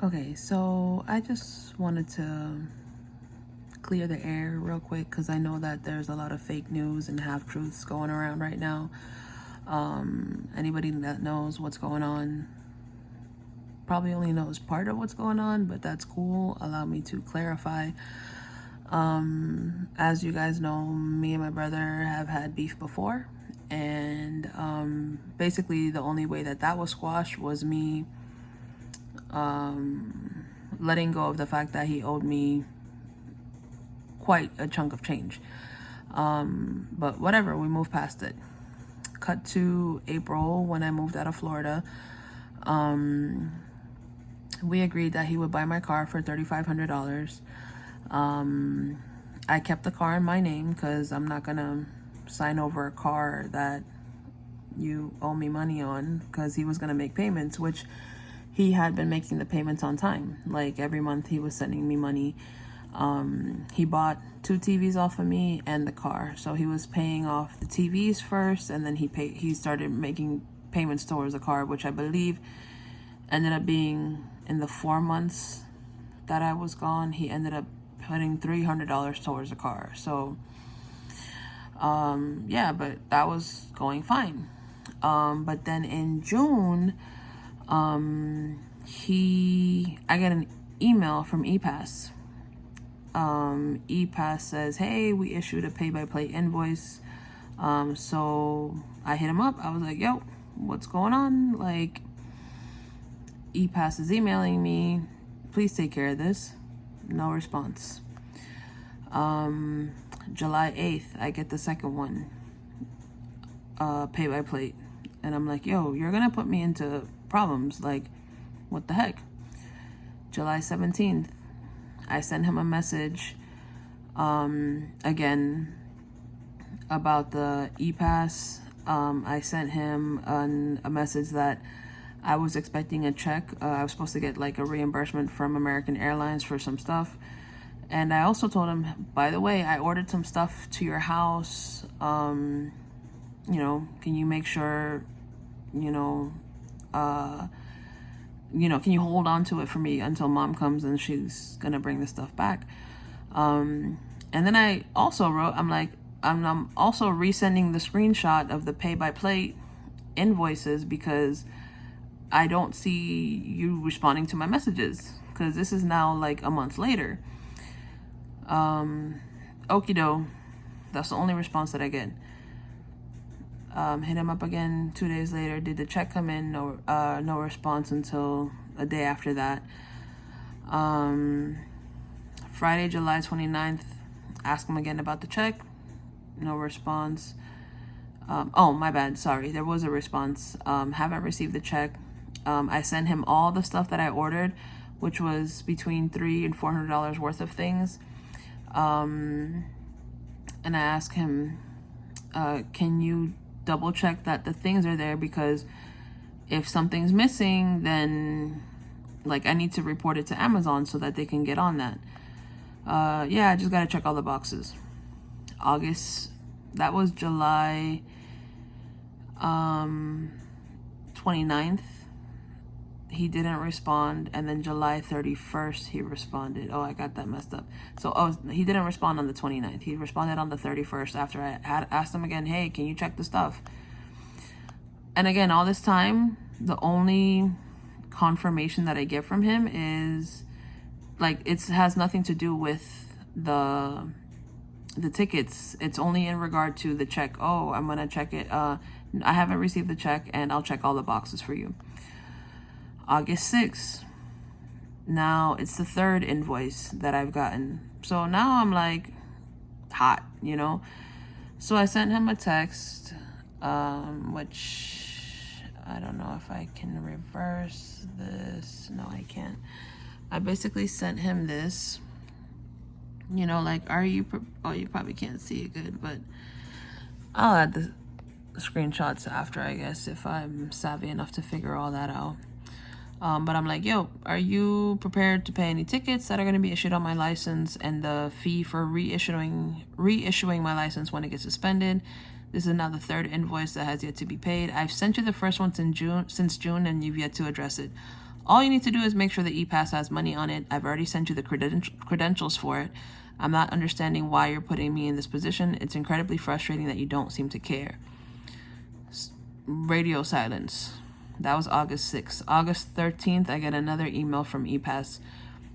Okay, so I just wanted to clear the air real quick because I know that there's a lot of fake news and half truths going around right now. Anybody that knows what's going on probably only knows part of what's going on, but that's cool. Allow me to clarify. As you guys know, me and my brother have had beef before, and basically the only way that that was squashed was me letting go of the fact that he owed me quite a chunk of change. But whatever, we moved past it. Cut to April when I moved out of Florida. We agreed that he would buy my car for $3,500. I kept the car in my name because I'm not gonna sign over a car that you owe me money on, because he was gonna make payments, which he had been making the payments on time. Like every month he was sending me money. He bought 2 TVs off of me and the car, so he was paying off the TVs first, and then he started making payments towards the car, which I believe ended up being in the 4 months that I was gone. He ended up putting $300 towards the car. So yeah, but that was going fine. But then in June, I get an email from ePass. ePass says, hey, we issued a pay-by-play invoice. So I hit him up. I was like, yo, what's going on? Like, ePass is emailing me, please take care of this. No response. July 8th, I get the second one, pay-by-plate. And I'm like, yo, you're gonna put me into problems. Like, what the heck? July 17th, I send him a message, again, about the ePass. I sent him a message that I was expecting a check. I was supposed to get like a reimbursement from American Airlines for some stuff. And I also told him, by the way, I ordered some stuff to your house. Can you make sure, can you hold on to it for me until mom comes and she's gonna bring the stuff back? And then I also wrote, I'm also resending the screenshot of the pay-by-plate invoices because I don't see you responding to my messages, because this is now like a month later. Okie doke. That's the only response that I get. Hit him up again 2 days later. Did the check come in? No response until a day after that. Friday, July 29th, ask him again about the check. No response. Oh, my bad. Sorry. There was a response. Haven't received the check. I sent him all the stuff that I ordered, which was between $300 and $400 worth of things. And I asked him, can you double check that the things are there? Because if something's missing, then like I need to report it to Amazon so that they can get on that. Yeah, I just gotta check all the boxes. August, that was July 29th. He didn't respond, and then July 31st he responded. Oh, I got that messed up. So he didn't respond on the 29th. He responded on the 31st after I had asked him again, hey, can you check the stuff? And again, all this time, the only confirmation that I get from him is like it has nothing to do with the tickets. It's only in regard to the check. Oh, I'm gonna check it. I haven't received the check, and I'll check all the boxes for you. August 6th. Now it's the third invoice that I've gotten. So now I'm like hot, So I sent him a text, which I don't know if I can reverse this. No, I can't. I basically sent him this, like, you probably can't see it good, but I'll add the screenshots after, I guess, if I'm savvy enough to figure all that out. But I'm like, yo, are you prepared to pay any tickets that are going to be issued on my license and the fee for reissuing my license when it gets suspended? This is now the third invoice that has yet to be paid. I've sent you the first one since June, and you've yet to address it. All you need to do is make sure the e-pass has money on it. I've already sent you the credentials for it. I'm not understanding why you're putting me in this position. It's incredibly frustrating that you don't seem to care. Radio silence. That was August 6th. August 13th, I get another email from e-pass.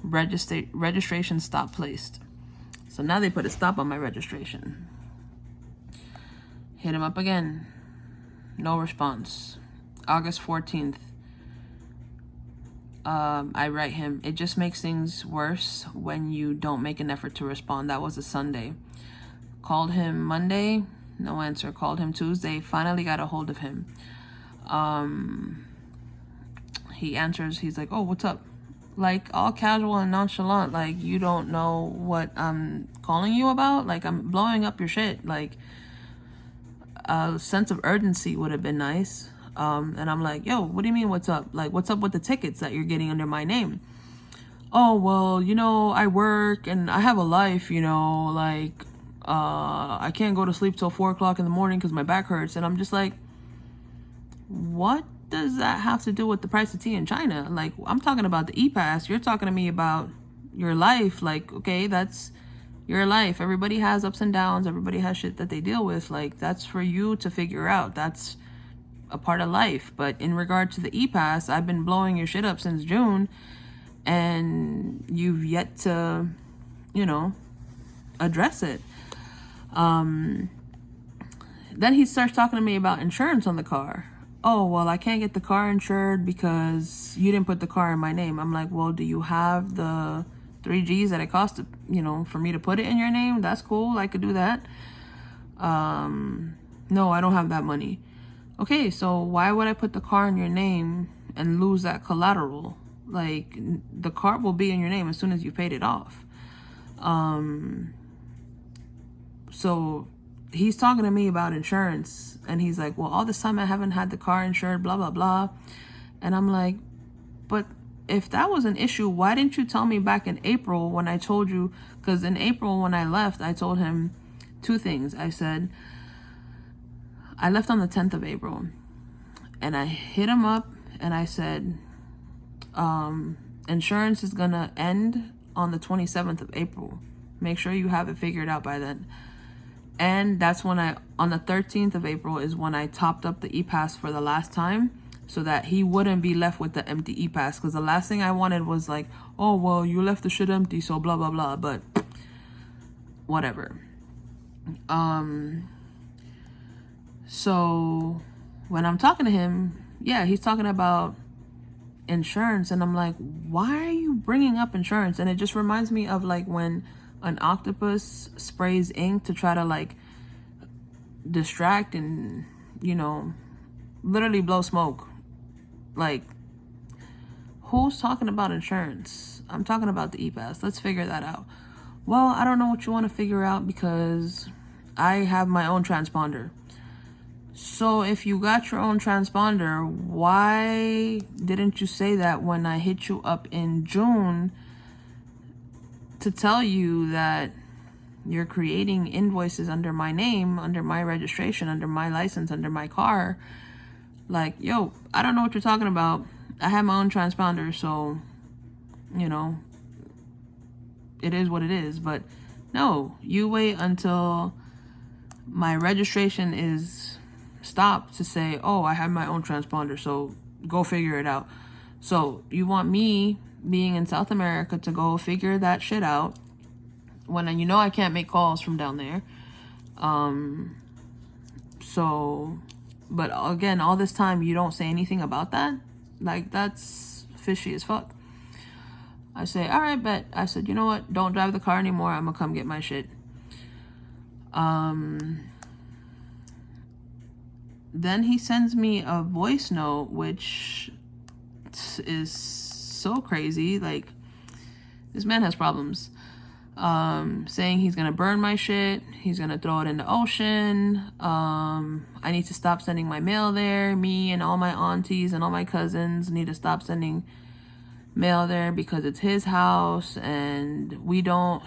Registration stop placed. So now they put a stop on my registration. Hit him up again. No response. August 14th. I write him, it just makes things worse when you don't make an effort to respond. That was a Sunday. Called him Monday, no answer. Called him Tuesday, finally got a hold of him. He answers, he's like, oh, what's up? Like, all casual and nonchalant, like, you don't know what I'm calling you about? Like, I'm blowing up your shit. Like, a sense of urgency would have been nice. And I'm like, yo, what do you mean what's up? Like, what's up with the tickets that you're getting under my name? Oh, well, you know, I work and I have a life, you know, like, I can't go to sleep till 4 o'clock in the morning because my back hurts. And I'm just like, what does that have to do with the price of tea in China? Like, I'm talking about the e-pass. You're talking to me about your life. Like, okay, that's your life. Everybody has ups and downs. Everybody has shit that they deal with. Like, that's for you to figure out. That's a part of life. But in regard to the e-pass, I've been blowing your shit up since June, and you've yet to, you know, address it. Then he starts talking to me about insurance on the car. Oh, well, I can't get the car insured because you didn't put the car in my name. I'm like, well, do you have the 3 G's that it cost to, you know, for me to put it in your name? That's cool. I could do that. No, I don't have that money. Okay, so why would I put the car in your name and lose that collateral? Like, the car will be in your name as soon as you paid it off. So he's talking to me about insurance, and he's like, well, all this time I haven't had the car insured, blah, blah, blah. And I'm like, but if that was an issue, why didn't you tell me back in April when I told you? Because in April when I left, I told him 2 things. I said, I left on the 10th of April, and I hit him up and I said, insurance is gonna end on the 27th of April. Make sure you have it figured out by then. And that's when on the 13th of April is when I topped up the e-pass for the last time, so that he wouldn't be left with the empty e-pass. Because the last thing I wanted was like, oh, well, you left the shit empty, so blah, blah, blah. But whatever. So when I'm talking to him, yeah, he's talking about insurance, and I'm like, why are you bringing up insurance? And it just reminds me of like when an octopus sprays ink to try to like distract and, you know, literally blow smoke. Like, who's talking about insurance? I'm talking about the e-pass. Let's figure that out. Well, I don't know what you want to figure out because I have my own transponder. So if you got your own transponder, why didn't you say that when I hit you up in June to tell you that you're creating invoices under my name, under my registration, under my license, under my car? Like, yo, I don't know what you're talking about. I have my own transponder, so, you know, it is what it is. But no, you wait until my registration is stopped to say, oh, I have my own transponder, so go figure it out. So you want me being in South America to go figure that shit out when you know I can't make calls from down there. So, but again, all this time you don't say anything about that. Like, that's fishy as fuck. I say, all right, bet. I said, you know what? Don't drive the car anymore. I'm gonna come get my shit. Then he sends me a voice note, which is so crazy. Like, this man has problems. Saying he's gonna burn my shit. He's gonna throw it in the ocean. I need to stop sending my mail there. Me and all my aunties and all my cousins need to stop sending mail there because it's his house and we don't,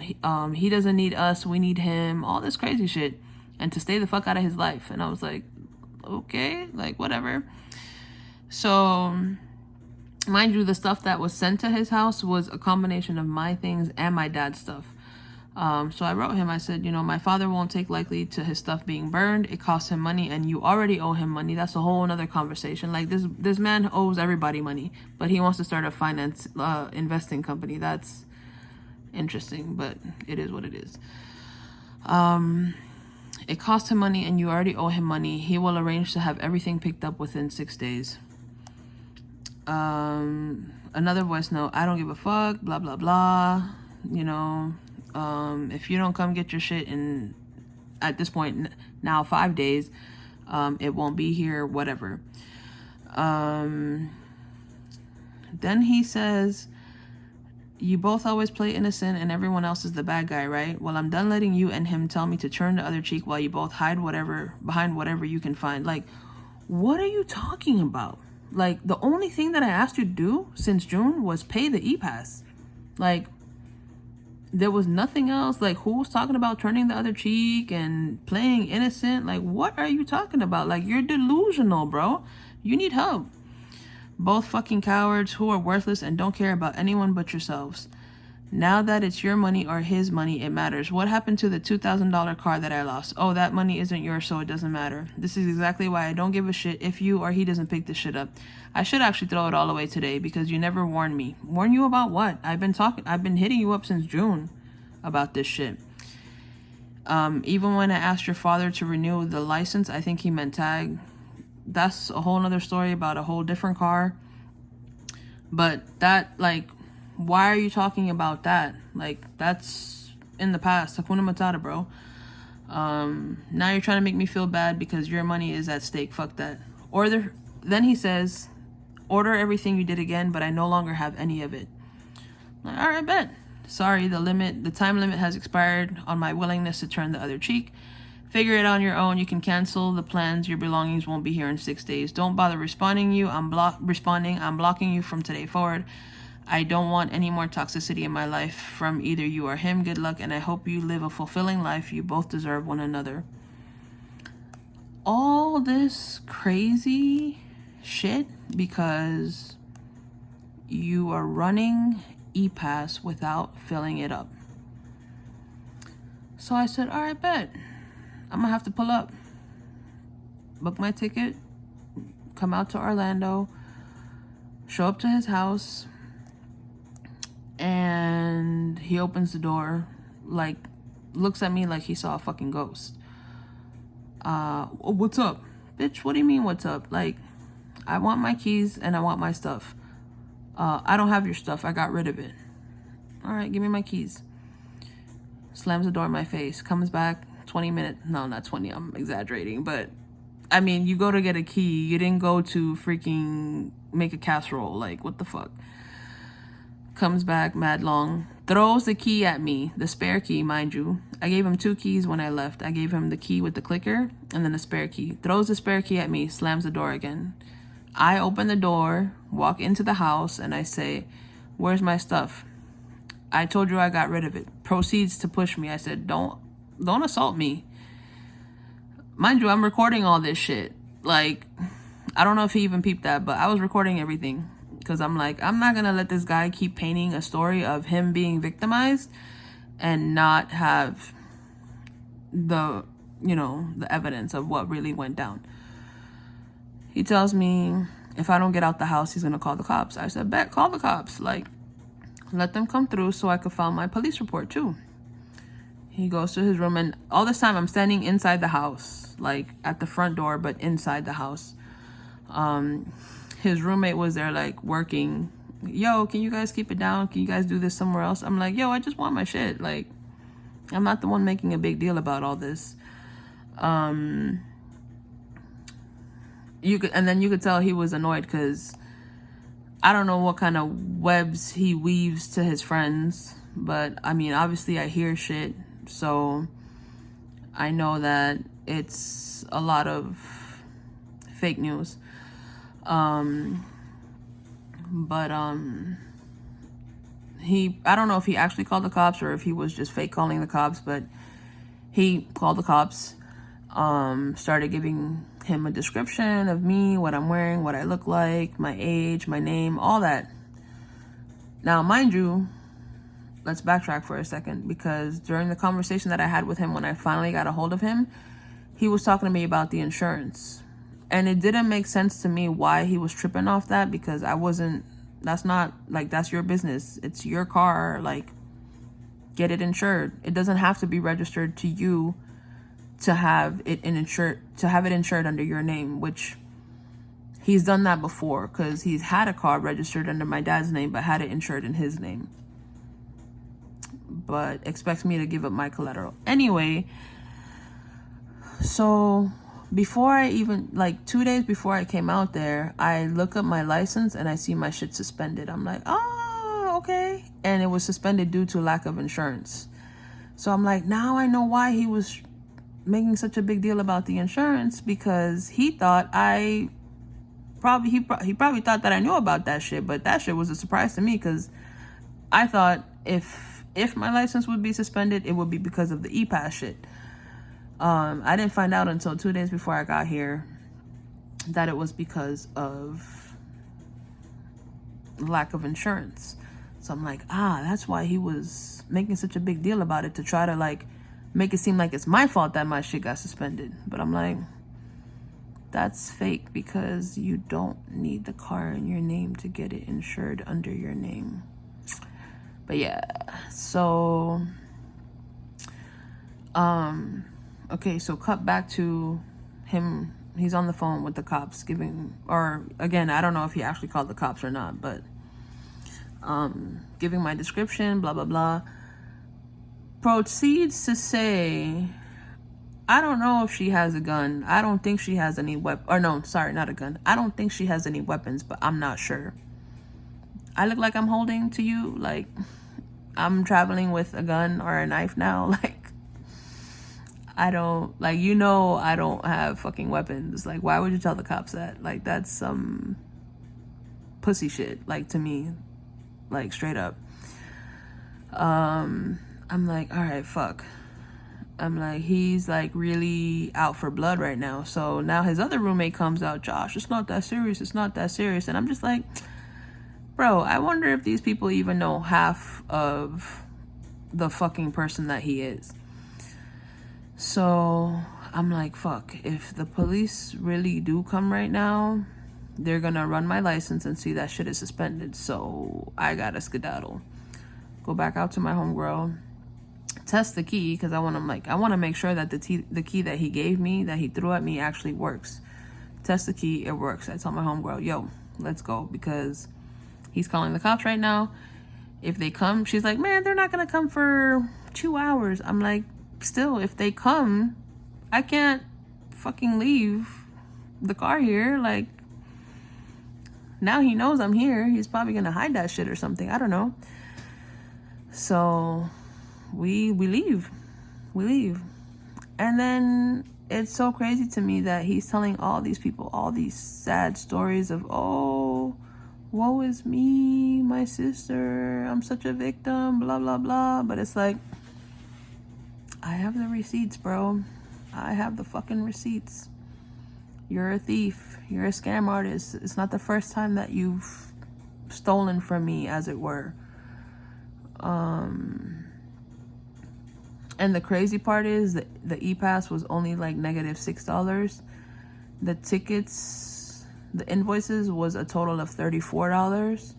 he doesn't need us, we need him. All this crazy shit. And to stay the fuck out of his life. And I was like, okay, like, whatever. So Mind you, the stuff that was sent to his house was a combination of my things and my dad's stuff. So I wrote him, I said, you know, my father won't take lightly to his stuff being burned. It costs him money and you already owe him money. That's a whole another conversation. Like this man owes everybody money, but he wants to start a investing company. That's interesting, but it is what it is. It cost him money and you already owe him money. He will arrange to have everything picked up within 6 days. Another voice note, I don't give a fuck, blah, blah, blah. You know, if you don't come get your shit in, at this point, now 5 days, it won't be here, whatever. Then he says, you both always play innocent and everyone else is the bad guy, right? Well, I'm done letting you and him tell me to turn the other cheek while you both hide behind whatever you can find. Like, what are you talking about? Like, the only thing that I asked you to do since June was pay the e-pass. Like, there was nothing else. Like, who was talking about turning the other cheek and playing innocent? Like, what are you talking about? Like, you're delusional, bro. You need help. Both fucking cowards who are worthless and don't care about anyone but yourselves. Now that it's your money or his money, it matters. What happened to the $2,000 car that I lost? Oh, that money isn't yours, so it doesn't matter. This is exactly why I don't give a shit if you or he doesn't pick this shit up. I should actually throw it all away today because you never warned me. Warn you about what? I've been hitting you up since June about this shit. Even when I asked your father to renew the license, I think he meant tag. That's a whole nother story about a whole different car. But that, like, why are you talking about that? Like, that's in the past. Hakuna Matata, bro. Now you're trying to make me feel bad because your money is at stake. Fuck that. Then he says, order everything you did again, but I no longer have any of it. Like, all right, bet. Sorry, the time limit has expired on my willingness to turn the other cheek. Figure it on your own. You can cancel the plans. Your belongings won't be here in 6 days. Don't bother responding. I'm blocking you from today forward. I don't want any more toxicity in my life from either you or him. Good luck, and I hope you live a fulfilling life. You both deserve one another. All this crazy shit because you are running e-pass without filling it up. So I said, all right, bet. I'm gonna have to pull up, book my ticket, come out to Orlando, show up to his house, and he opens the door, like, looks at me like he saw a fucking ghost. What's up? Bitch, what do you mean what's up? Like, I want my keys and I want my stuff. I don't have your stuff. I got rid of it. All right, give me my keys. Slams the door in my face, comes back, 20 minutes. No, not 20. I'm exaggerating. But, I mean, you go to get a key. You didn't go to freaking make a casserole. Like, what the fuck? Comes back, mad long. Throws the key at me. The spare key, mind you. I gave him 2 keys when I left. I gave him the key with the clicker and then the spare key. Throws the spare key at me. Slams the door again. I open the door, walk into the house, and I say, where's my stuff? I told you I got rid of it. Proceeds to push me. I said, don't assault me. Mind you, I'm recording all this shit. Like, I don't know if he even peeped that, but I was recording everything. Because I'm like, I'm not going to let this guy keep painting a story of him being victimized and not have the evidence of what really went down. He tells me if I don't get out the house, he's going to call the cops. I said, bet, call the cops. Like, let them come through so I could file my police report too. He goes to his room, and all this time I'm standing inside the house, like at the front door, but inside the house. His roommate was there, like, working. Yo, can you guys keep it down? Can you guys do this somewhere else? I'm like, yo, I just want my shit. Like, I'm not the one making a big deal about all this. You could tell he was annoyed because I don't know what kind of webs he weaves to his friends, but I mean, obviously I hear shit, so I know that it's a lot of fake news. I don't know if he actually called the cops or if he was just fake calling the cops, but he called the cops, started giving him a description of me, what I'm wearing, what I look like, my age, my name, all that. Now, mind you, let's backtrack for a second, because during the conversation that I had with him when I finally got a hold of him, he was talking to me about the insurance. And it didn't make sense to me why he was tripping off that, because that's not, like, that's your business. It's your car. Like, get it insured. It doesn't have to be registered to you to have it insured under your name, which he's done that before, because he's had a car registered under my dad's name but had it insured in his name, but expects me to give up my collateral anyway. So before I even, like 2 days before I came out there, I look up my license and I see my shit suspended. I'm like, oh, okay. And it was suspended due to lack of insurance. So I'm like, now I know why he was making such a big deal about the insurance, because he thought he probably thought that I knew about that shit, but that shit was a surprise to me, because I thought if my license would be suspended, it would be because of the e-pass shit. I didn't find out until 2 days before I got here that it was because of lack of insurance. So I'm like, that's why he was making such a big deal about it, to try to like make it seem like it's my fault that my shit got suspended. But I'm like, that's fake, because you don't need the car in your name to get it insured under your name. But yeah, so okay, so cut back to him. He's on the phone with the cops giving I don't know if he actually called the cops or not, but giving my description, blah blah blah. Proceeds to say, I don't know if she has a gun. I don't think she has any not a gun. I don't think she has any weapons, but I'm not sure. I look like I'm holding to you, like I'm traveling with a gun or a knife now. Like, I don't have fucking weapons. Like, why would you tell the cops that? Like, that's some pussy shit, like, to me, like, straight up. I'm like, all right, fuck. I'm like, he's like really out for blood right now. So now his other roommate comes out, Josh, it's not that serious. It's not that serious. And I'm just like, bro, I wonder if these people even know half of the fucking person that he is. So I'm like, fuck, if the police really do come right now, they're gonna run my license and see that shit is suspended. So I gotta skedaddle. Go back out to my homegirl, test the key, because I want to make sure that the key that he gave me, that he threw at me, actually works. Test the key, it works. I tell my homegirl, yo, let's go, because he's calling the cops right now. If they come, she's like, man, they're not gonna come for 2 hours. I'm like, still, if they come, I can't fucking leave the car here. Like, now he knows I'm here. He's probably gonna hide that shit or something. I don't know. So we leave. And then it's so crazy to me that he's telling all these people all these sad stories of, oh, woe is me, my sister, I'm such a victim, blah blah blah. But it's like, I have the receipts, bro. I have the fucking receipts. You're a thief. You're a scam artist. It's not the first time that you've stolen from me, as it were. And the crazy part is that the e-pass was only like -$6. The tickets, the invoices was a total of $34.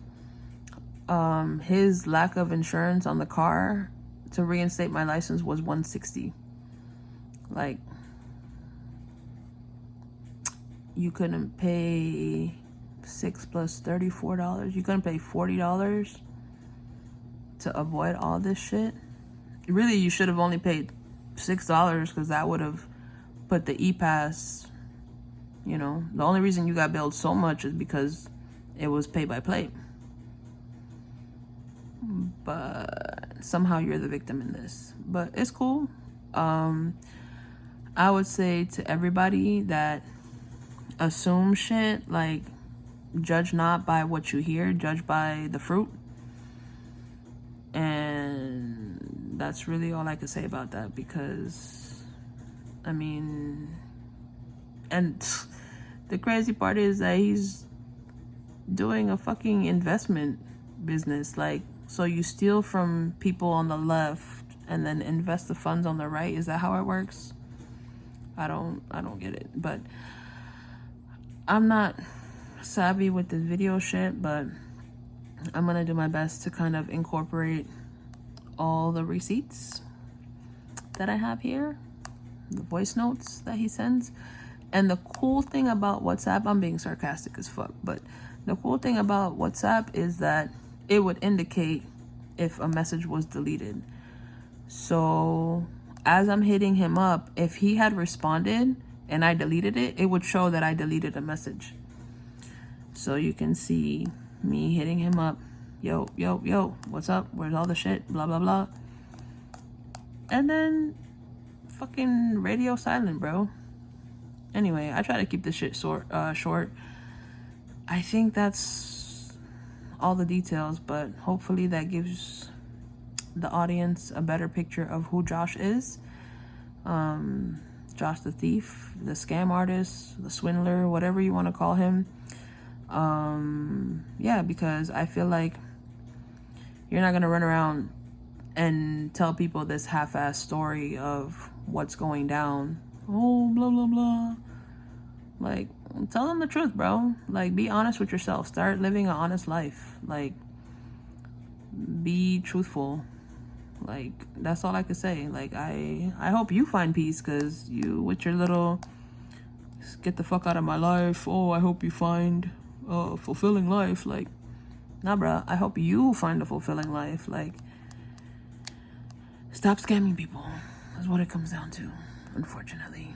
His lack of insurance on the car to reinstate my license was $160. Like, you couldn't pay $6 plus $34. You couldn't pay $40 to avoid all this shit. Really, you should have only paid $6, because that would have put the e-pass, the only reason you got billed so much is because it was pay by plate. But somehow you're the victim in this. But it's cool. I would say to everybody that assumes shit, like, judge not by what you hear, judge by the fruit. And that's really all I could say about that, because, I mean, And the crazy part is that he's doing a fucking investment business. Like, so you steal from people on the left and then invest the funds on the right. Is that how it works? I don't get it. But I'm not savvy with this video shit, but I'm gonna do my best to kind of incorporate all the receipts that I have here, the voice notes that he sends. And the cool thing about WhatsApp, I'm being sarcastic as fuck, but the cool thing about WhatsApp is that it would indicate if a message was deleted. So as I'm hitting him up, if he had responded and I deleted it, it would show that I deleted a message. So you can see me hitting him up. Yo, what's up? Where's all the shit? Blah, blah, blah. And then fucking radio silent, bro. Anyway, I try to keep this shit short. I think that's all the details, but hopefully that gives the audience a better picture of who Josh is. Josh the thief, the scam artist, the swindler, whatever you want to call him. Yeah, because I feel like you're not going to run around and tell people this half-ass story of what's going down. Oh, blah, blah, blah. Like, tell them the truth, bro. Like, be honest with yourself. Start living an honest life. Like, be truthful. Like, that's all I could say. Like, I hope you find peace, because you, with your little, get the fuck out of my life. Oh, I hope you find a fulfilling life. Like, nah, bro. I hope you find a fulfilling life. Like, stop scamming people. That's what it comes down to, unfortunately.